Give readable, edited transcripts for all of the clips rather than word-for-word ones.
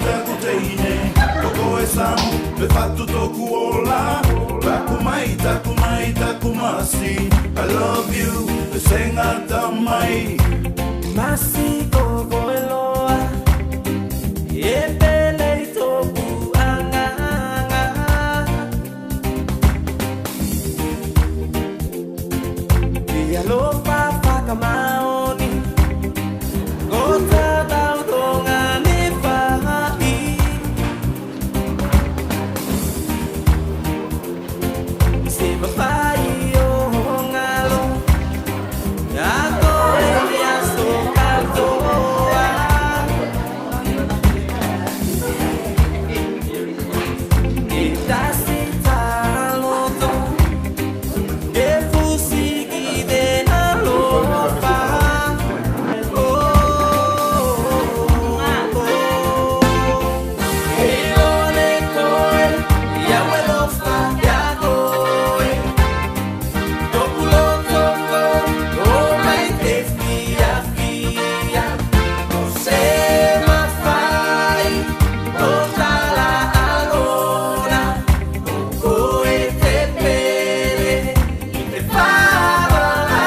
taku teine Koko e samu, le fatu toku ola Taku mai, taku masi I love you, le sengata mai Masi koko e loa E pele I toku anga Ia lopa whakamaoni Gota tautonga ni whahai Se mawhai o ngalo Ako e mea so katoa E tasi taloto E fusiki de na lopa E ole koe Ia welofa ia koe Toku lotoko O mai te fia fia O se mawhai O tala alona O koe te pere I te whawahau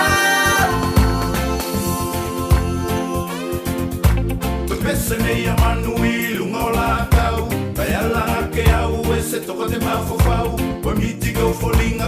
Te pese nei a manu I lunga o la kau Kai ala ke au e se toka te mawhawhau Wa miti go folinga